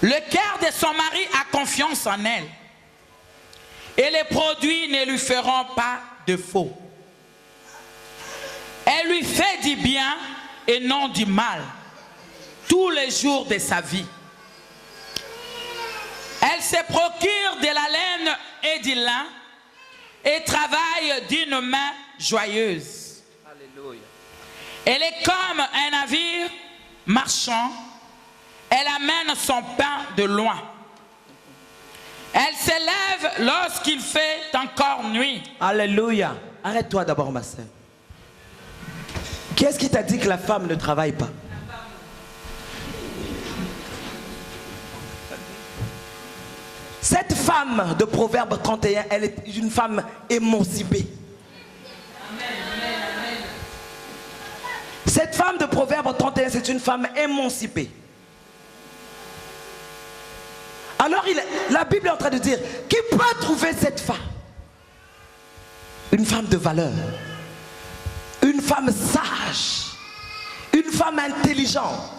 Le cœur de son mari a confiance en elle. Et les produits ne lui feront pas défaut. Elle lui fait du bien et non du mal tous les jours de sa vie. Elle se procure de la laine et du lin et travaille d'une main joyeuse. Alléluia. Elle est comme un navire marchand. Elle amène son pain de loin. Elle se lève lorsqu'il fait encore nuit. Alléluia. Arrête-toi d'abord, ma sœur. Qu'est-ce qui t'a dit que la femme ne travaille pas? Cette femme de Proverbe 31, elle est une femme émancipée. Cette femme de Proverbe 31, c'est une femme émancipée. Alors la Bible est en train de dire, qui peut trouver cette femme? Une femme de valeur, une femme sage, une femme intelligente.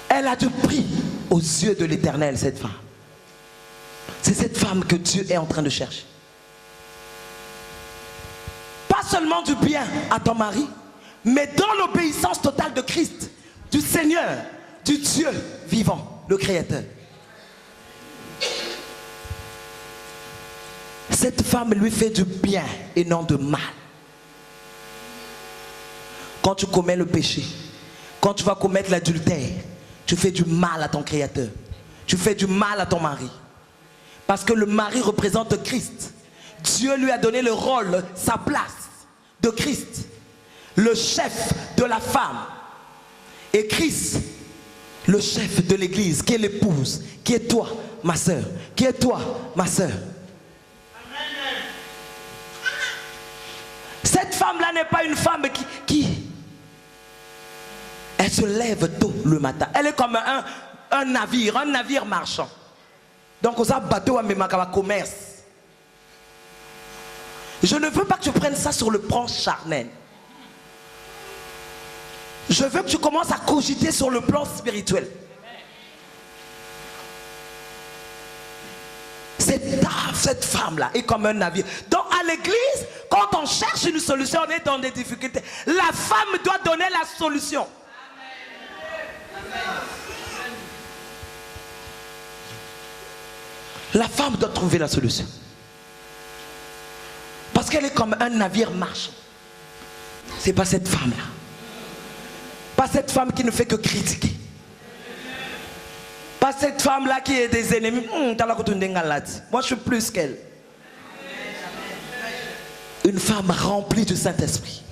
Elle a du prix aux yeux de l'Éternel, cette femme. C'est cette femme que Dieu est en train de chercher. Pas seulement du bien à ton mari, mais dans l'obéissance totale de Christ, du Seigneur, du Dieu vivant, le Créateur. Cette femme lui fait du bien et non de mal. Quand tu commets le péché, quand tu vas commettre l'adultère, tu fais du mal à ton Créateur. Tu fais du mal à ton mari. Parce que le mari représente Christ. Dieu lui a donné le rôle, sa place de Christ. Le chef de la femme. Et Christ, le chef de l'église, qui est l'épouse, qui est toi, ma soeur, qui est toi, ma soeur. Cette femme-là n'est pas une femme qui elle se lève tôt le matin. Elle est comme un navire marchand. Donc, on a bateau à commerce. Je ne veux pas que tu prennes ça sur le plan charnel. Je veux que tu commences à cogiter sur le plan spirituel. Cette femme-là est comme un navire. Donc à l'église, quand on cherche une solution, on est dans des difficultés. La femme doit donner la solution. La femme doit trouver la solution. Parce qu'elle est comme un navire marchand. C'est pas cette femme-là. Pas cette femme qui ne fait que critiquer. Pas cette femme-là qui est des ennemis. Moi, je suis plus qu'elle. Une femme remplie du Saint-Esprit.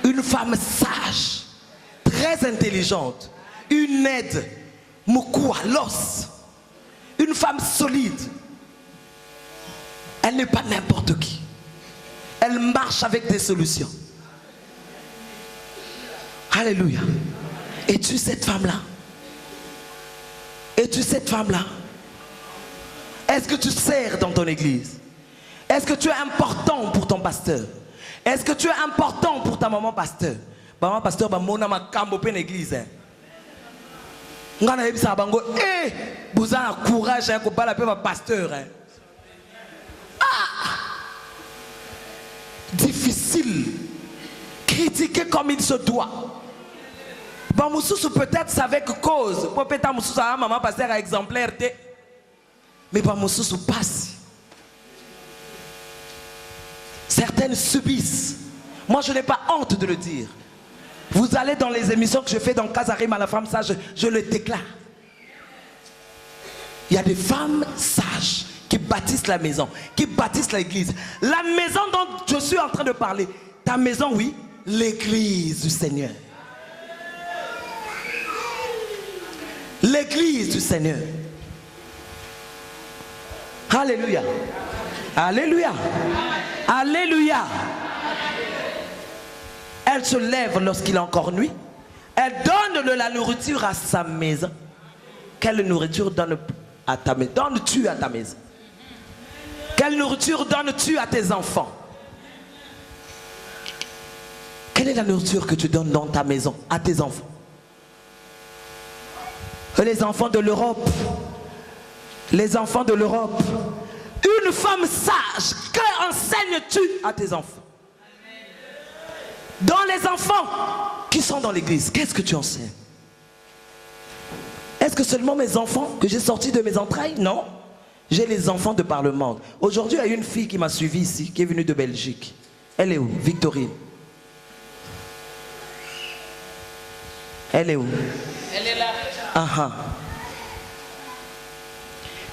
Une femme sage, très intelligente. Une aide, Moukoua, l'os. Une femme solide. Elle n'est pas n'importe qui. Elle marche avec des solutions. Alléluia. Es-tu cette femme-là? Es-tu cette femme-là? Est-ce que tu sers dans ton église? Est-ce que tu es important pour ton pasteur? Est-ce que tu es important pour ta maman pasteur? Maman pasteur, mon ama kambo pen église. Ngana yebisa bango, vous avez un courage hein, ko bala pe pasteur. Difficile. Critiquer comme il se doit. Peut-être c'est avec cause. Peut-être maman pasteur à exemplaire. Mais passe. Certaines subissent. Moi je n'ai pas honte de le dire. Vous allez dans les émissions que je fais dans Kazarim à la femme sage, je le déclare. Il y a des femmes sages qui bâtissent la maison, qui bâtissent l'église. La maison dont je suis en train de parler, ta maison, oui, l'église du Seigneur. L'église du Seigneur. Alléluia. Alléluia. Alléluia. Elle se lève lorsqu'il est encore nuit. Elle donne de la nourriture à sa maison. Quelle nourriture donne à ta maison? Donnes-tu à ta maison? Quelle nourriture donnes-tu à tes enfants? Quelle est la nourriture que tu donnes dans ta maison à tes enfants? Les enfants de l'Europe, les enfants de l'Europe, une femme sage, que enseignes-tu à tes enfants? Dans les enfants qui sont dans l'église, qu'est-ce que tu enseignes? Est-ce que seulement mes enfants que j'ai sortis de mes entrailles? Non, j'ai les enfants de par le monde. Aujourd'hui, il y a une fille qui m'a suivi ici, qui est venue de Belgique. Elle est où? Victorine. Elle est où? Elle est là.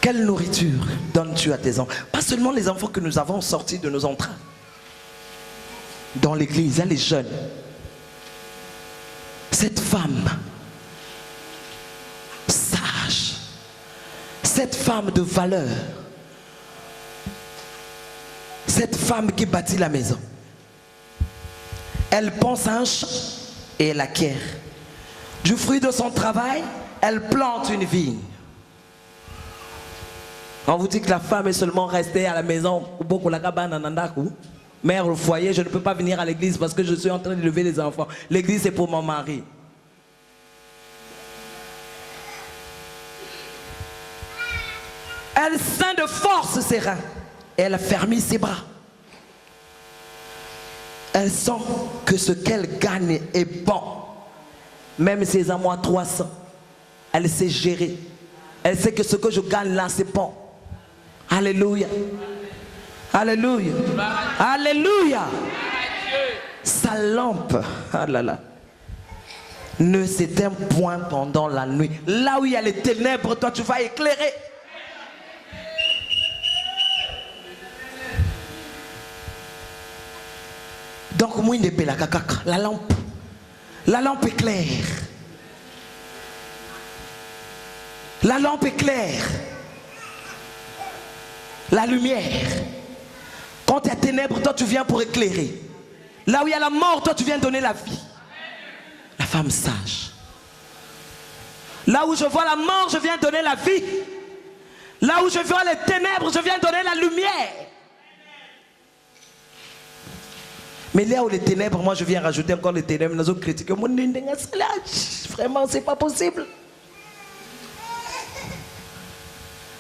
Quelle nourriture donnes-tu à tes enfants? Pas seulement les enfants que nous avons sortis de nos entrailles. Dans l'église, elle est jeune. Cette femme sage, cette femme de valeur, cette femme qui bâtit la maison, elle pense à un champ et elle acquiert. Du fruit de son travail, elle plante une vigne. On vous dit que la femme est seulement restée à la maison, mère au foyer, je ne peux pas venir à l'église parce que je suis en train de lever les enfants. L'église c'est pour mon mari. Elle ceint de force ses reins et elle a fermé ses bras. Elle sent que ce qu'elle gagne est bon. Même ses amours à 300, elle sait gérer. Elle sait que ce que je gagne là, c'est bon. Alléluia. Alléluia. Alléluia. Sa lampe, ah là là, ne s'éteint point pendant la nuit. Là où il y a les ténèbres, toi tu vas éclairer. Donc, la lampe. La lampe est claire. La lampe est claire. La lumière. Quand il y a ténèbres, toi tu viens pour éclairer. Là où il y a la mort, toi tu viens donner la vie. La femme sage. Là où je vois la mort, je viens donner la vie. Là où je vois les ténèbres, je viens donner la lumière. Mais là où les ténèbres, moi je viens rajouter encore les ténèbres. Nous autres critiquons. Vraiment, c'est pas possible.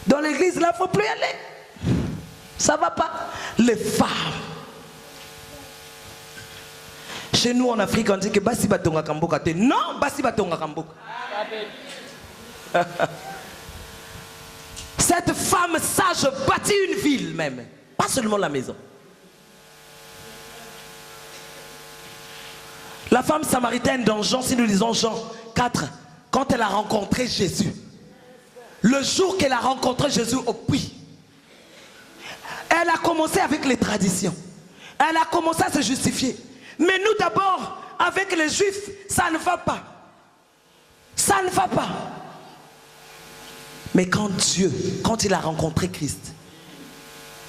Dans l'église, là, il ne faut plus y aller. Ça ne va pas. Les femmes. Chez nous en Afrique, on dit que Basi Batonga Kamboka. Non, Basi Batonga Kamboka. Cette femme sage bâtit une ville même. Pas seulement la maison. La femme samaritaine dans Jean, si nous lisons Jean 4, quand elle a rencontré Jésus, le jour qu'elle a rencontré Jésus au puits, elle a commencé avec les traditions. Elle a commencé à se justifier. Mais nous d'abord, avec les Juifs, ça ne va pas. Ça ne va pas. Mais quand Dieu, quand il a rencontré Christ,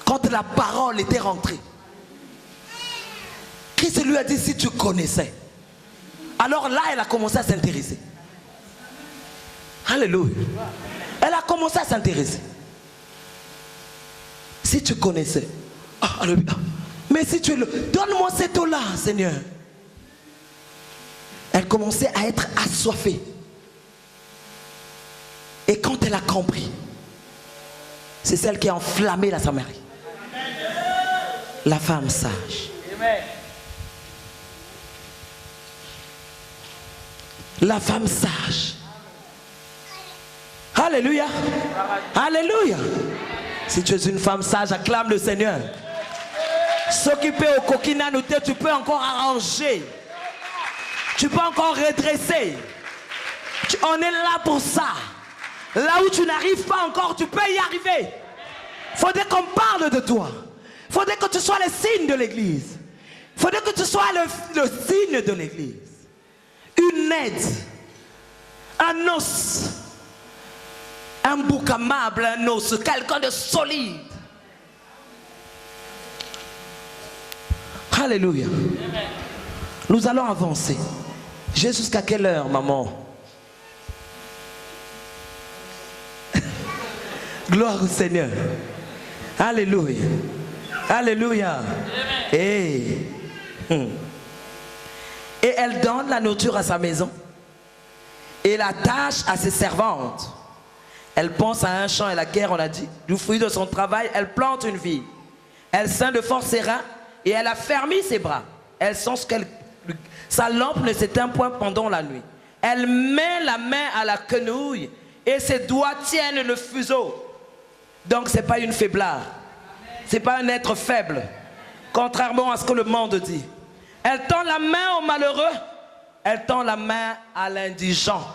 quand la parole était rentrée, Christ lui a dit, si tu connaissais. Alors là, elle a commencé à s'intéresser. Alléluia. Elle a commencé à s'intéresser. Si tu connaissais. Oh, alléluia. Mais si tu es le... Donne-moi cette eau-là, Seigneur. Elle commençait à être assoiffée. Et quand elle a compris, c'est celle qui a enflammé la Samarie. La femme sage. Amen. La femme sage. Alléluia. Alléluia. Si tu es une femme sage, acclame le Seigneur. S'occuper au coquina, tu peux encore arranger. Tu peux encore redresser. On est là pour ça. Là où tu n'arrives pas encore, tu peux y arriver. Faudrait qu'on parle de toi. Faudrait que tu sois le signe de l'église. Faudrait que tu sois le signe de l'église. Une aide, un os, un bouc amable, un os, quelqu'un de solide. Alléluia. Nous allons avancer. J'ai jusqu'à quelle heure, maman? Gloire au Seigneur. Alléluia. Alléluia. Hey. Et elle donne la nourriture à sa maison et la tâche à ses servantes. Elle pense à un champ et la guerre, on a dit. Du fruit de son travail, elle plante une vigne. Elle ceint de force ses reins et elle a fermé ses bras. Elle sent sa lampe ne s'éteint point pendant la nuit. Elle met la main à la quenouille et ses doigts tiennent le fuseau. Donc ce n'est pas une faiblard. Ce n'est pas un être faible. Contrairement à ce que le monde dit. Elle tend la main au malheureux. Elle tend la main à l'indigent.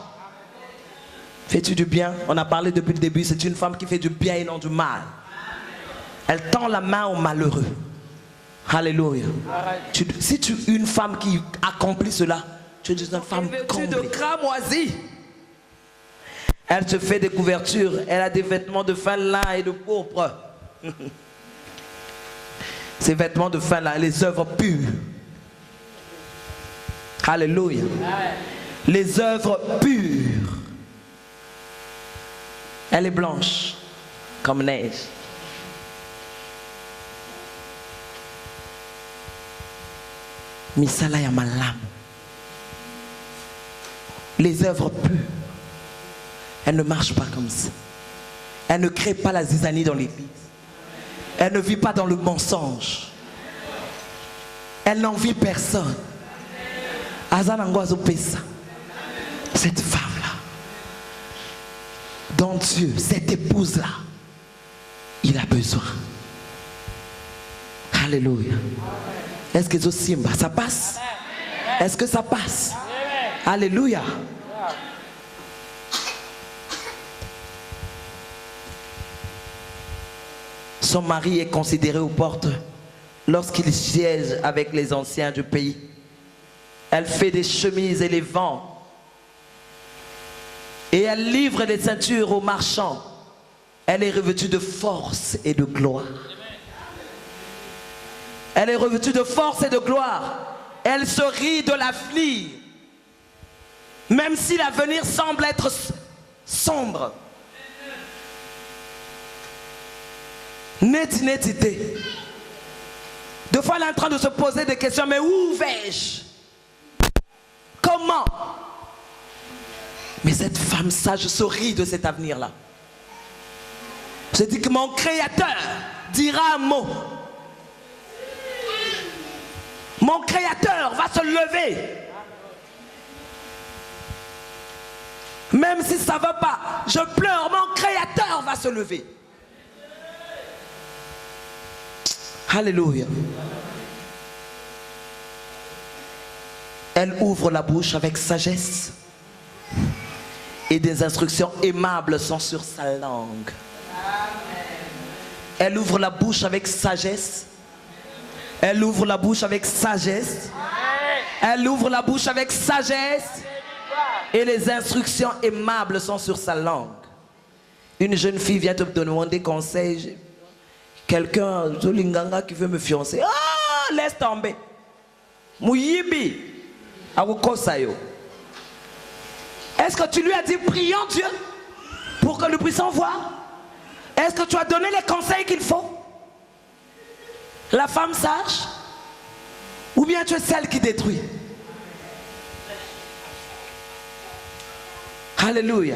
Fais-tu du bien? On a parlé depuis le début. C'est une femme qui fait du bien et non du mal. Elle tend la main au malheureux. Alléluia. Si tu es une femme qui accomplit cela, tu es une femme comblée. De cramoisie. Elle se fait des couvertures. Elle a des vêtements de fin lin et de pourpre. Ces vêtements de fin lin, les œuvres pures. Alléluia. Les œuvres pures. Elle est blanche comme neige. Misala ya malamu. Les œuvres pures. Elle ne marche pas comme ça. Elle ne crée pas la zizanie dans l'église. Elle ne vit pas dans le mensonge. Elle n'envie personne. Cette femme-là, dont Dieu, cette épouse-là, il a besoin. Alléluia. Est-ce que ça passe? Est-ce que ça passe? Alléluia. Son mari est considéré aux portes lorsqu'il siège avec les anciens du pays. Elle fait des chemises et les vend. Et elle livre des ceintures aux marchands. Elle est revêtue de force et de gloire. Elle est revêtue de force et de gloire. Elle se rit de l'avenir. Même si l'avenir semble être sombre. Nétité. Deux fois, elle est en train de se poser des questions. Mais où vais-je? Comment? Mais cette femme sage se rit de cet avenir-là. Je dis que mon Créateur dira un mot. Mon Créateur va se lever. Même si ça ne va pas, je pleure, mon Créateur va se lever. Alléluia. Elle ouvre la bouche avec sagesse et des instructions aimables sont sur sa langue. Elle ouvre la bouche avec sagesse. Elle ouvre la bouche avec sagesse. Elle ouvre la bouche avec sagesse et les instructions aimables sont sur sa langue. Une jeune fille vient te demander conseil. Quelqu'un, Zolinganga, qui veut me fiancer. Ah, laisse tomber. Mouyibi. Est-ce que tu lui as dit prions Dieu pour que nous puissions voir? Est-ce que tu as donné les conseils qu'il faut? La femme sage? Ou bien tu es celle qui détruit? Alléluia.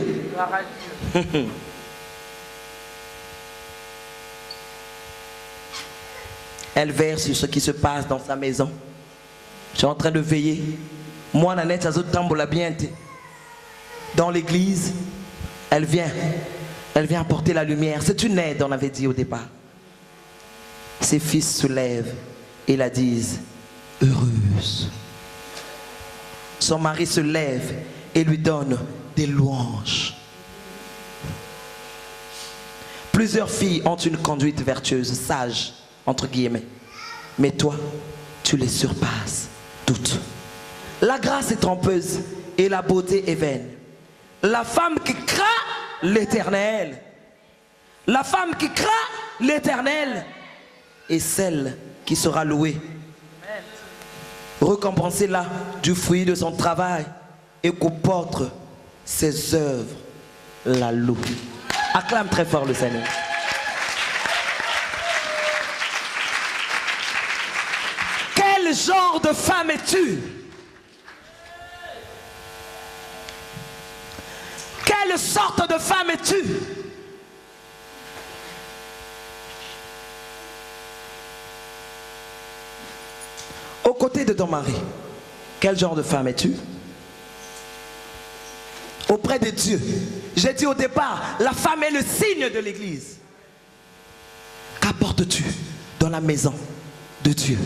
Elle verse sur ce qui se passe dans sa maison. Je suis en train de veiller. Moi, Nanette, ça tambola bien. Dans l'église, elle vient apporter la lumière. C'est une aide, on avait dit au départ. Ses fils se lèvent et la disent heureuse. Son mari se lève et lui donne des louanges. Plusieurs filles ont une conduite vertueuse, sage, entre guillemets. Mais toi, tu les surpasses toutes. La grâce est trompeuse et la beauté est vaine. La femme qui craint l'Éternel, la femme qui craint l'Éternel est celle qui sera louée. Récompensez-la du fruit de son travail et qu'au porte ses œuvres la louent. Acclame très fort le Seigneur. Quel genre de femme es-tu? Quelle sorte de femme es-tu? Aux côtés de ton mari, quel genre de femme es-tu? Auprès de Dieu, j'ai dit au départ, la femme est le signe de l'église. Qu'apportes-tu dans la maison de Dieu?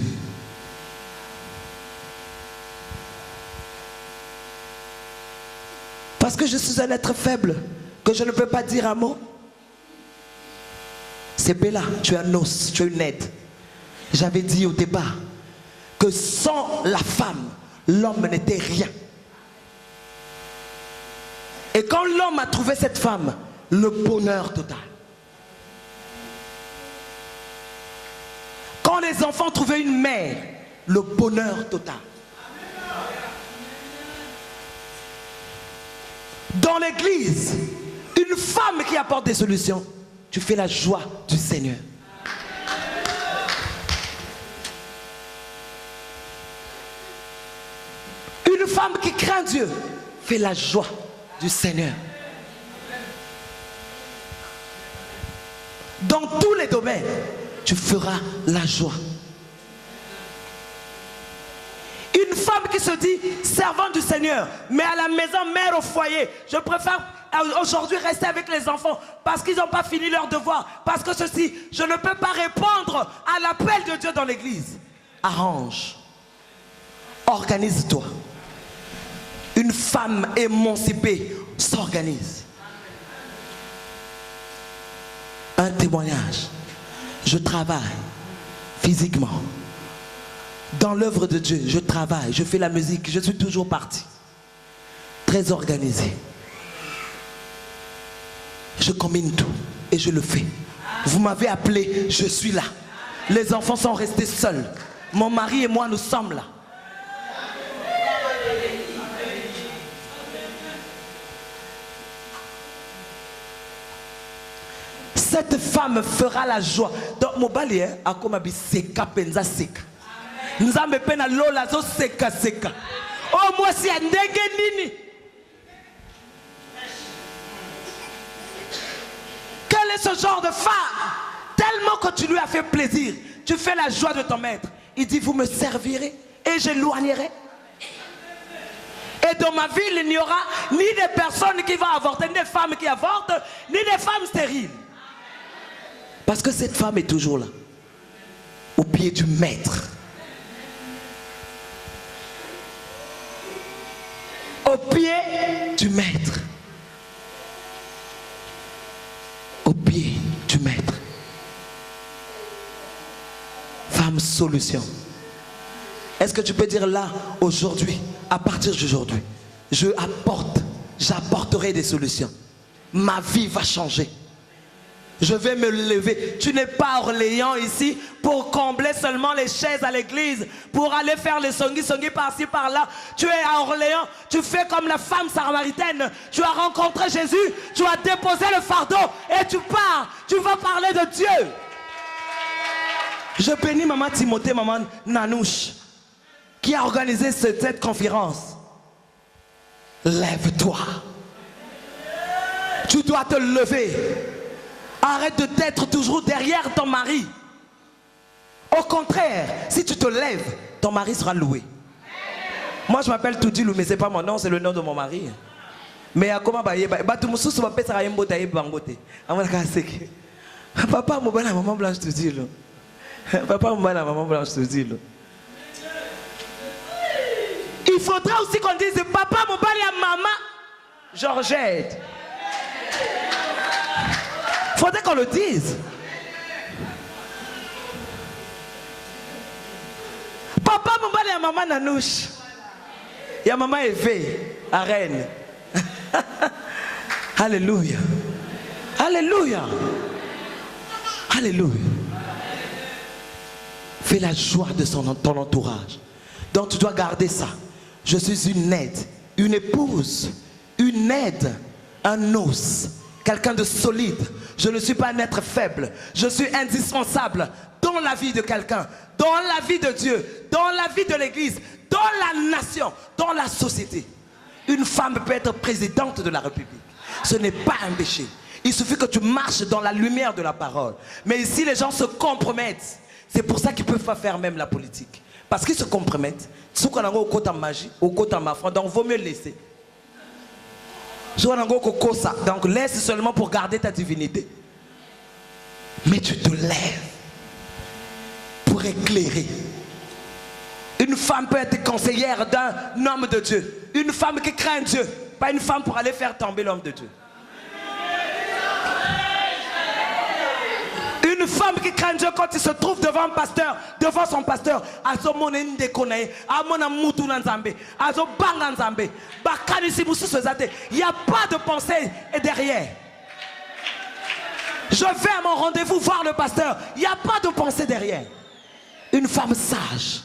Parce que je suis un être faible, que je ne peux pas dire un mot. C'est Bella, tu es un os, tu es une aide. J'avais dit au départ que sans la femme, l'homme n'était rien. Et quand l'homme a trouvé cette femme, le bonheur total. Quand les enfants trouvaient une mère, le bonheur total. Dans l'église, une femme qui apporte des solutions, tu fais la joie du Seigneur. Une femme qui craint Dieu fait la joie du Seigneur. Dans tous les domaines, tu feras la joie. Une femme qui se dit servante du Seigneur, mais à la maison, mère au foyer. Je préfère aujourd'hui rester avec les enfants parce qu'ils n'ont pas fini leur devoir. Parce que ceci, je ne peux pas répondre à l'appel de Dieu dans l'église. Arrange. Organise-toi. Une femme émancipée s'organise. Un témoignage. Je travaille physiquement. Dans l'œuvre de Dieu, je travaille, je fais la musique, je suis toujours parti. Très organisé. Je combine tout et je le fais. Vous m'avez appelé, je suis là. Les enfants sont restés seuls. Mon mari et moi, nous sommes là. Cette femme fera la joie. Donc, mon bali, a comme un seka penza seka. Nous avons pena lola zo seka seka. Oh, moi, si un nini. Quel est ce genre de femme? Tellement que tu lui as fait plaisir, tu fais la joie de ton maître. Il dit, vous me servirez et j'éloignerai. Et dans ma ville, il n'y aura ni des personnes qui vont avorter, ni des femmes qui avortent, ni des femmes stériles. Parce que cette femme est toujours là, au pied du maître. Au pied du maître. Au pied du maître. Femme solution. Est-ce que tu peux dire là, aujourd'hui, à partir d'aujourd'hui, j'apporterai des solutions. Ma vie va changer. Je vais me lever. Tu n'es pas à Orléans ici pour combler seulement les chaises à l'église, pour aller faire les songi par-ci par-là. Tu es à Orléans, tu fais comme la femme samaritaine. Tu as rencontré Jésus, tu as déposé le fardeau et tu pars. Tu vas parler de Dieu. Je bénis maman Timothée, maman Nanouche, qui a organisé cette conférence. Lève-toi. Tu dois te lever. Arrête d'être toujours derrière ton mari. Au contraire, si tu te lèves, ton mari sera loué. Moi, je m'appelle Toudilou, mais ce n'est pas mon nom, c'est le nom de mon mari. Mais à comment papa, maman Blanche Toudilou. Papa, maman Blanche Toudilou. Il faudra aussi qu'on dise papa, mon père et maman Georgette. Il faudrait qu'on le dise. Papa, mon père et maman Nanouche. Il y a maman Eve à Rennes. Alléluia. Alléluia. Alléluia. Fais la joie de ton entourage. Donc tu dois garder ça. Je suis une aide, une épouse, une aide, un os, quelqu'un de solide. Je ne suis pas un être faible. Je suis indispensable dans la vie de quelqu'un, dans la vie de Dieu, dans la vie de l'église, dans la nation, dans la société. Une femme peut être présidente de la République. Ce n'est pas un péché. Il suffit que tu marches dans la lumière de la parole. Mais ici, les gens se compromettent. C'est pour ça qu'ils ne peuvent pas faire même la politique. Parce qu'ils se compromettent. Donc, il vaut mieux laisser. Donc, laisse seulement pour garder ta divinité. Mais tu te lèves pour éclairer. Une femme peut être conseillère d'un homme de Dieu. Une femme qui craint Dieu. Pas une femme pour aller faire tomber l'homme de Dieu. Une femme qui craint Dieu quand il se trouve devant un pasteur, devant son pasteur, il n'y a pas de pensée derrière. Je vais à mon rendez-vous voir le pasteur. Il n'y a pas de pensée derrière. Une femme sage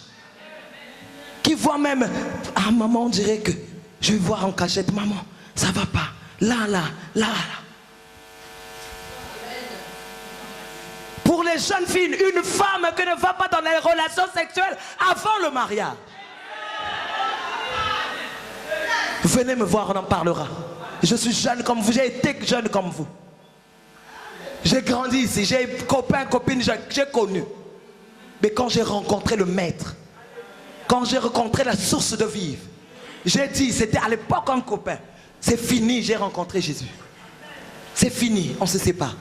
qui voit même, ah maman, on dirait que je vais voir en cachette, maman, ça va pas. Là. Pour les jeunes filles, une femme qui ne va pas dans les relations sexuelles avant le mariage. Venez me voir, on en parlera. Je suis jeune comme vous, j'ai été jeune comme vous. J'ai grandi ici, j'ai copains, copines, j'ai connu. Mais quand j'ai rencontré le maître, quand j'ai rencontré la source de vivre, j'ai dit, c'était à l'époque un copain. C'est fini, j'ai rencontré Jésus. C'est fini, on se sépare.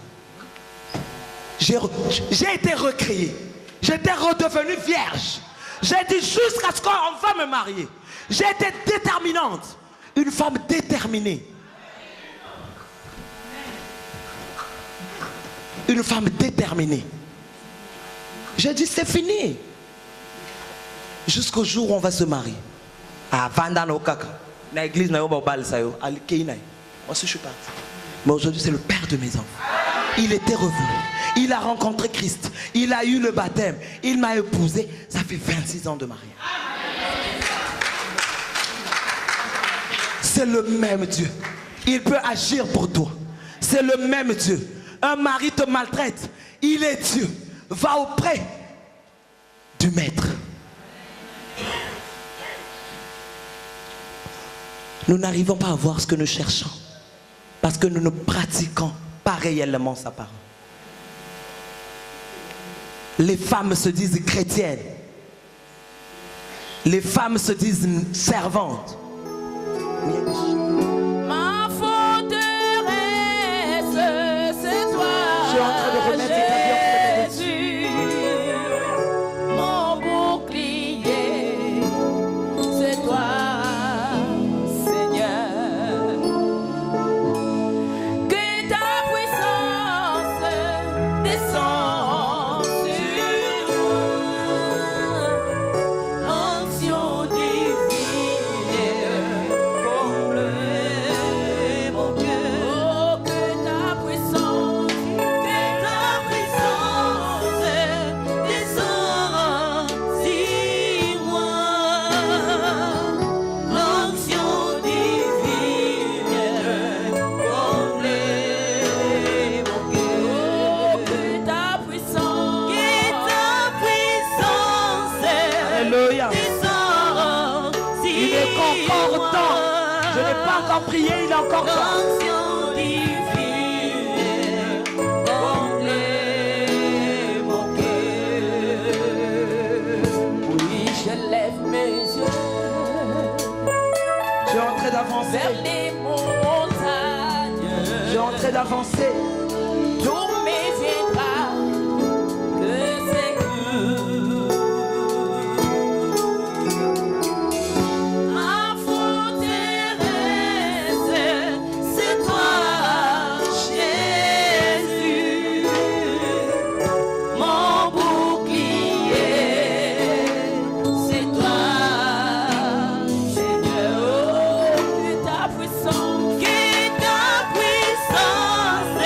J'ai été recréé. J'étais redevenue vierge. J'ai dit jusqu'à ce qu'on va me marier. J'ai été déterminante. Une femme déterminée. Une femme déterminée. J'ai dit c'est fini. Jusqu'au jour où on va se marier. Ah, Vandano Kaka. Dans l'église, moi aussi je suis parti. Mais aujourd'hui c'est le père de mes enfants. Il était revenu. Il a rencontré Christ. Il a eu le baptême. Il m'a épousé. Ça fait 26 ans de mariage. C'est le même Dieu. Il peut agir pour toi. C'est le même Dieu. Un mari te maltraite. Il est Dieu. Va auprès du maître. Nous n'arrivons pas à voir ce que nous cherchons. Parce que nous ne pratiquons pas réellement sa parole. Les femmes se disent chrétiennes. Les femmes se disent servantes. Ma forteresse, c'est toi. Je suis en train de remettre cet avion. Jésus, mon bouclier, c'est toi, Seigneur. Que ta puissance descende sur moi. L'onction divine comble mon cœur. Oh, que ta puissance descende sur moi. L'onction divine comble mon cœur. Oh, que ta puissance Alléluia. descende Il est encore temps. Je n'ai pas encore prié, il est encore temps. l'onction divine comble mon cœur. Oui, je lève mes yeux Je suis en train d'avancer. vers les montagnes. Je suis en train d'avancer. Tout me viendra de secours. Ma forteresse, c'est toi, Jésus. Mon bouclier, c'est toi, Seigneur. Oh, que ta puissance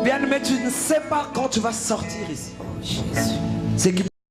Bien-aimé, tu ne sais pas quand tu vas sortir ici. Jésus. C'est qui